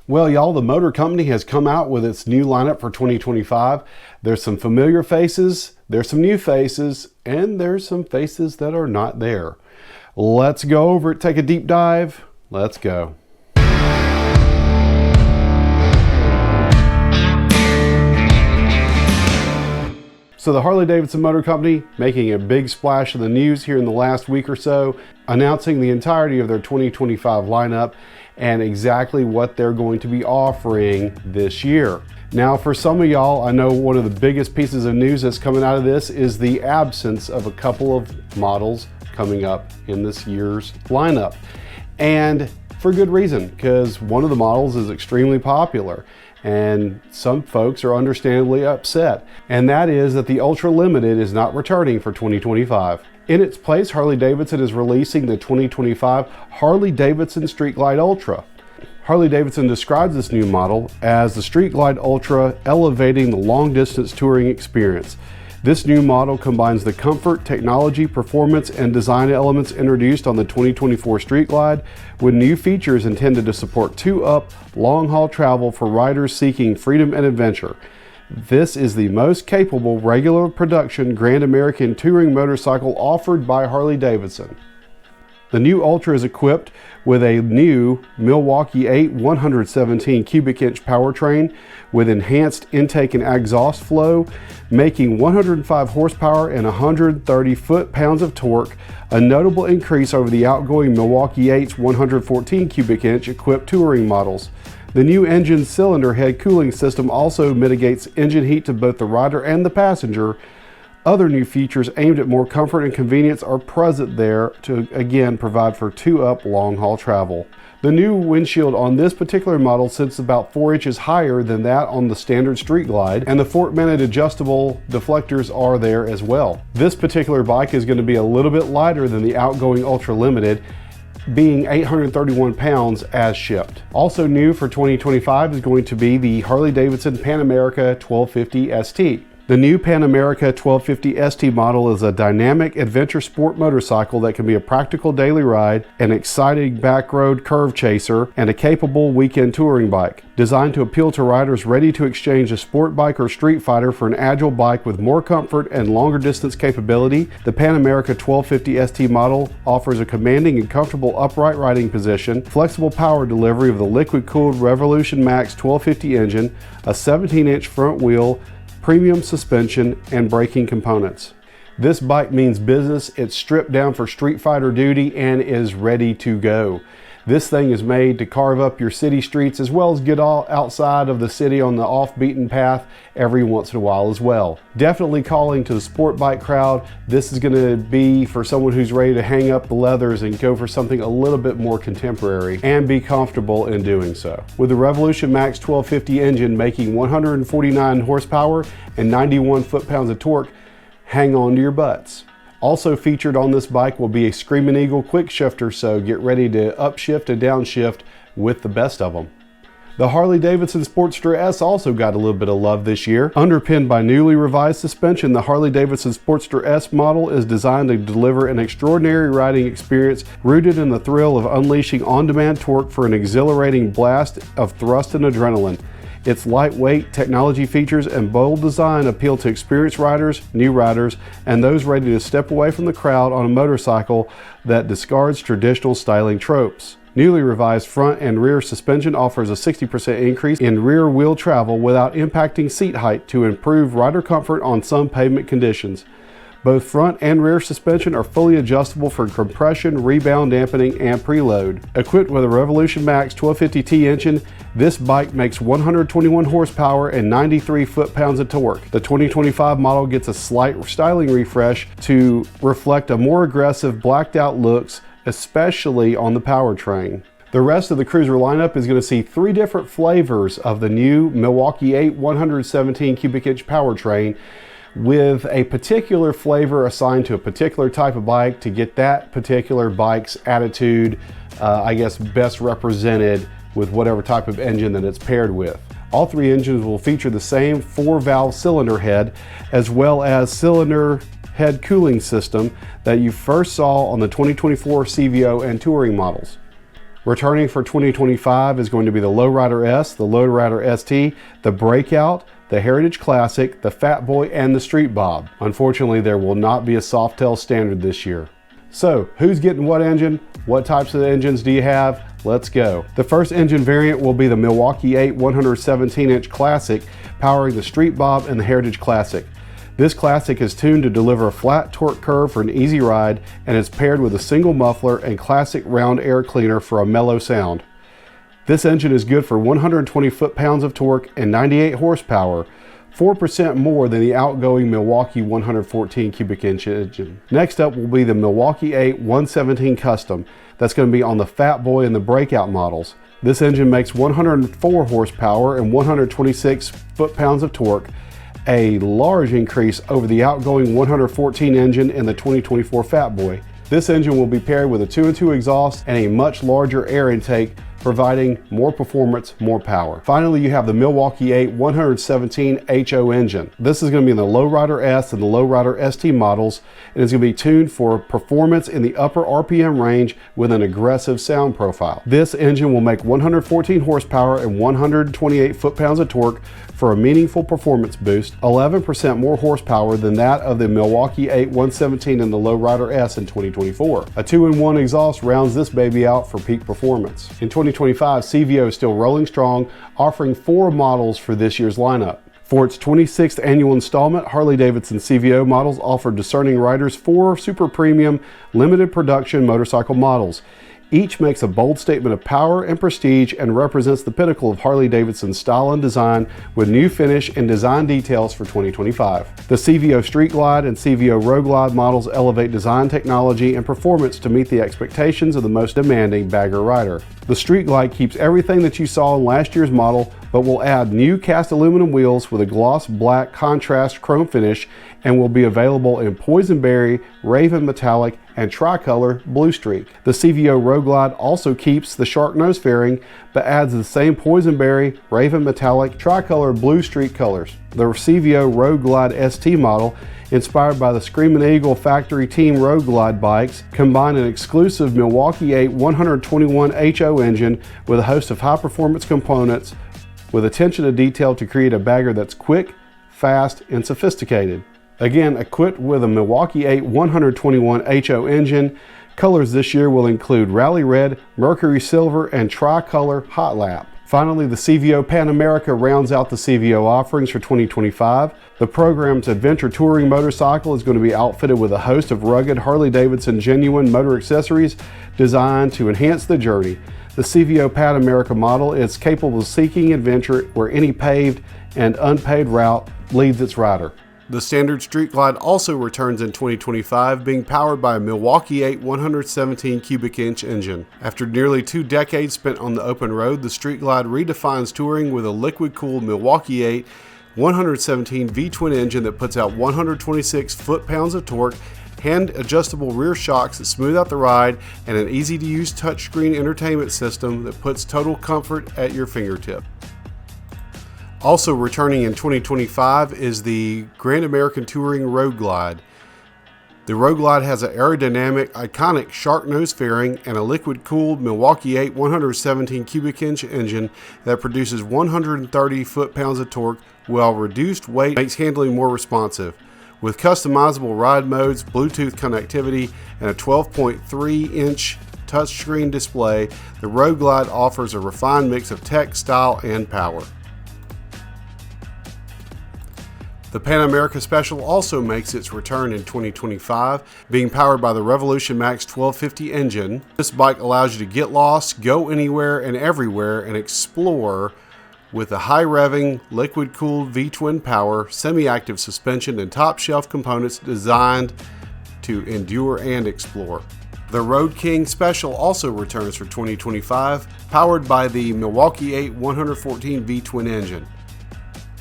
Well, y'all, the motor company has come out with its new lineup for 2025. There's some familiar faces, there's some new faces, and there's some faces that are not there. Let's go over it, take a deep dive. Let's go. So the Harley-Davidson Motor Company making a big splash in the news here in the last week or so, announcing the entirety of their 2025 lineup and exactly what they're going to be offering this year. Now, for some of y'all, I know one of the biggest pieces of news that's coming out of this is the absence of a couple of models coming up in this year's lineup. And for good reason, because one of the models is extremely popular and some folks are understandably upset. And that is that the Ultra Limited is not returning for 2025. In its place, Harley-Davidson is releasing the 2025 Harley-Davidson Street Glide Ultra. Harley-Davidson describes this new model as the Street Glide Ultra, elevating the long-distance touring experience. This new model combines the comfort, technology, performance, and design elements introduced on the 2024 Street Glide with new features intended to support two-up, long-haul travel for riders seeking freedom and adventure. This is the most capable regular production Grand American touring motorcycle offered by Harley-Davidson. The new Ultra is equipped with a new Milwaukee-Eight 117 cubic inch powertrain with enhanced intake and exhaust flow, making 105 horsepower and 130 foot-pounds of torque, a notable increase over the outgoing Milwaukee-Eight's 114 cubic inch equipped touring models. The new engine cylinder head cooling system also mitigates engine heat to both the rider and the passenger. Other new features aimed at more comfort and convenience are present there to again provide for two-up long-haul travel. The new windshield on this particular model sits about 4 inches higher than that on the standard Street Glide, and the fork-mounted adjustable deflectors are there as well. This particular bike is going to be a little bit lighter than the outgoing Ultra Limited, being 831 pounds as shipped. Also new for 2025 is going to be the Harley-Davidson Pan America 1250 ST. The new Pan America 1250 ST model is a dynamic adventure sport motorcycle that can be a practical daily ride, an exciting backroad curve chaser, and a capable weekend touring bike. Designed to appeal to riders ready to exchange a sport bike or street fighter for an agile bike with more comfort and longer distance capability, the Pan America 1250 ST model offers a commanding and comfortable upright riding position, flexible power delivery of the liquid-cooled Revolution Max 1250 engine, a 17-inch front wheel, premium suspension, and braking components. This bike means business. It's stripped down for street fighter duty and is ready to go. This thing is made to carve up your city streets as well as get all outside of the city on the off-beaten path every once in a while as well. Definitely calling to the sport bike crowd. This is going to be for someone who's ready to hang up the leathers and go for something a little bit more contemporary and be comfortable in doing so. With the Revolution Max 1250 engine making 149 horsepower and 91 foot-pounds of torque, hang on to your butts. Also featured on this bike will be a Screaming Eagle quick shifter, so get ready to upshift and downshift with the best of them. The Harley-Davidson Sportster S also got a little bit of love this year. Underpinned by newly revised suspension, the Harley-Davidson Sportster S model is designed to deliver an extraordinary riding experience rooted in the thrill of unleashing on-demand torque for an exhilarating blast of thrust and adrenaline. Its lightweight, technology features, and bold design appeal to experienced riders, new riders, and those ready to step away from the crowd on a motorcycle that discards traditional styling tropes. Newly revised front and rear suspension offers a 60% increase in rear wheel travel without impacting seat height to improve rider comfort on some pavement conditions. Both front and rear suspension are fully adjustable for compression, rebound dampening, and preload. Equipped with a Revolution Max 1250T engine, this bike makes 121 horsepower and 93 foot-pounds of torque. The 2025 model gets a slight styling refresh to reflect a more aggressive, blacked-out looks, especially on the powertrain. The rest of the cruiser lineup is going to see 3 different flavors of the new Milwaukee-Eight 117 cubic inch powertrain, with a particular flavor assigned to a particular type of bike to get that particular bike's attitude, I guess, best represented with whatever type of engine that it's paired with. All 3 engines will feature the same 4-valve cylinder head, as well as cylinder head cooling system that you first saw on the 2024 CVO and Touring models. Returning for 2025 is going to be the Lowrider S, the Lowrider ST, the Breakout, the Heritage Classic, the Fat Boy, and the Street Bob. Unfortunately, there will not be a Softail standard this year. So, who's getting what engine? What types of engines do you have? Let's go. The first engine variant will be the Milwaukee-Eight 117-inch Classic, powering the Street Bob and the Heritage Classic. This Classic is tuned to deliver a flat torque curve for an easy ride, and is paired with a single muffler and classic round air cleaner for a mellow sound. This engine is good for 120 foot-pounds of torque and 98 horsepower, 4% more than the outgoing Milwaukee 114 cubic inch engine. Next up will be the Milwaukee-Eight 117 Custom. That's going to be on the Fat Boy and the Breakout models. This engine makes 104 horsepower and 126 foot-pounds of torque, a large increase over the outgoing 114 engine in the 2024 Fat Boy. This engine will be paired with a 2-in-2 exhaust and a much larger air intake, providing more performance, more power. Finally, you have the Milwaukee-Eight 117 HO engine. This is going to be in the Lowrider S and the Lowrider ST models, and it's going to be tuned for performance in the upper RPM range with an aggressive sound profile. This engine will make 114 horsepower and 128 foot-pounds of torque for a meaningful performance boost, 11% more horsepower than that of the Milwaukee-Eight 117 and the Lowrider S in 2024. A 2-in-1 exhaust rounds this baby out for peak performance. In 2025, CVO is still rolling strong, offering 4 models for this year's lineup. For its 26th annual installment, Harley-Davidson CVO models offer discerning riders 4 super premium limited production motorcycle models. Each makes a bold statement of power and prestige and represents the pinnacle of Harley-Davidson's style and design, with new finish and design details for 2025. The CVO Street Glide and CVO Road Glide models elevate design, technology, and performance to meet the expectations of the most demanding bagger rider. The Street Glide keeps everything that you saw in last year's model, but will add new cast aluminum wheels with a gloss black contrast chrome finish, and will be available in Poison Berry, Raven Metallic, and Tricolor Blue Streak. The CVO Road Glide also keeps the shark nose fairing, but adds the same Poison Berry, Raven Metallic, Tricolor Blue Streak colors. The CVO Road Glide ST model, inspired by the Screamin' Eagle Factory Team Road Glide bikes, combine an exclusive Milwaukee-Eight 121 HO engine with a host of high-performance components with attention to detail to create a bagger that's quick, fast, and sophisticated. Again, equipped with a Milwaukee-Eight 121 HO engine, colors this year will include Rally Red, Mercury Silver, and Tricolor Hot Lap. Finally, the CVO Pan America rounds out the CVO offerings for 2025. The program's adventure touring motorcycle is going to be outfitted with a host of rugged Harley-Davidson genuine motor accessories designed to enhance the journey. The CVO Pan America model is capable of seeking adventure where any paved and unpaved route leads its rider. The standard Street Glide also returns in 2025, being powered by a Milwaukee-Eight 117 cubic inch engine. After nearly 2 decades spent on the open road, the Street Glide redefines touring with a liquid-cooled Milwaukee-Eight 117 V-twin engine that puts out 126 foot-pounds of torque, hand-adjustable rear shocks that smooth out the ride, and an easy-to-use touchscreen entertainment system that puts total comfort at your fingertip. Also returning in 2025 is the Grand American Touring Road Glide. The Road Glide has an aerodynamic, iconic shark nose fairing and a liquid-cooled Milwaukee-Eight 117 cubic inch engine that produces 130 foot-pounds of torque, while reduced weight makes handling more responsive. With customizable ride modes, Bluetooth connectivity, and a 12.3-inch touchscreen display, the Road Glide offers a refined mix of tech, style, and power. The Pan America Special also makes its return in 2025, being powered by the Revolution Max 1250 engine. This bike allows you to get lost, go anywhere and everywhere, and explore with a high-revving, liquid-cooled V-twin power, semi-active suspension, and top-shelf components designed to endure and explore. The Road King Special also returns for 2025, powered by the Milwaukee-Eight 114 V-twin engine.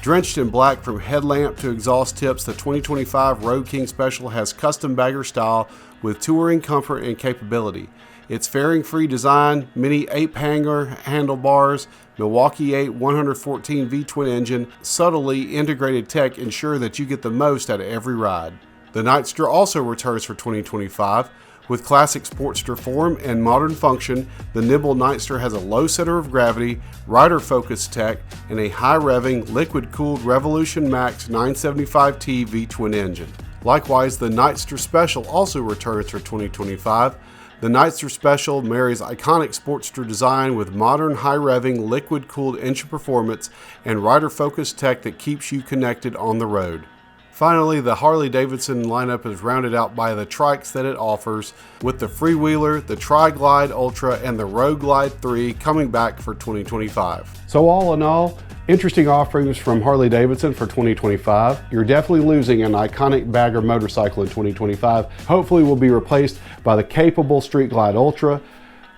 Drenched in black from headlamp to exhaust tips, the 2025 Road King Special has custom bagger style with touring comfort and capability. Its fairing-free design, mini 8-hanger handlebars, Milwaukee-Eight 114 V-twin engine, subtly integrated tech ensure that you get the most out of every ride. The Nightster also returns for 2025 With classic Sportster form and modern function, the nimble Nightster has a low center of gravity, rider-focused tech, and a high-revving, liquid-cooled Revolution Max 975T V-twin engine. Likewise, the Nightster Special also returns for 2025. The Nightster Special marries iconic Sportster design with modern, high-revving, liquid-cooled engine performance and rider-focused tech that keeps you connected on the road. Finally, the Harley-Davidson lineup is rounded out by the trikes that it offers, with the Freewheeler, the Tri-Glide Ultra, and the Road Glide 3 coming back for 2025. So all in all, interesting offerings from Harley-Davidson for 2025. You're definitely losing an iconic bagger motorcycle in 2025. Hopefully will be replaced by the capable Street Glide Ultra.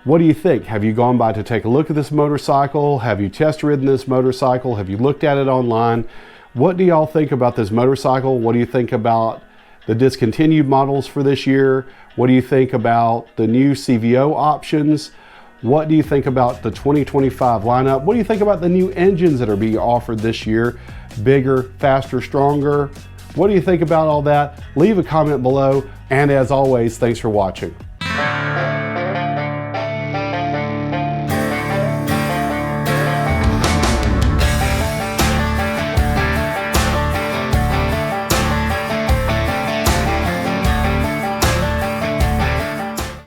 What do you think? Have you gone by to take a look at this motorcycle? Have you test ridden this motorcycle? Have you looked at it online? What do y'all think about this motorcycle? What do you think about the discontinued models for this year? What do you think about the new CVO options? What do you think about the 2025 lineup? What do you think about the new engines that are being offered this year? Bigger, faster, stronger? What do you think about all that? Leave a comment below. And as always, thanks for watching.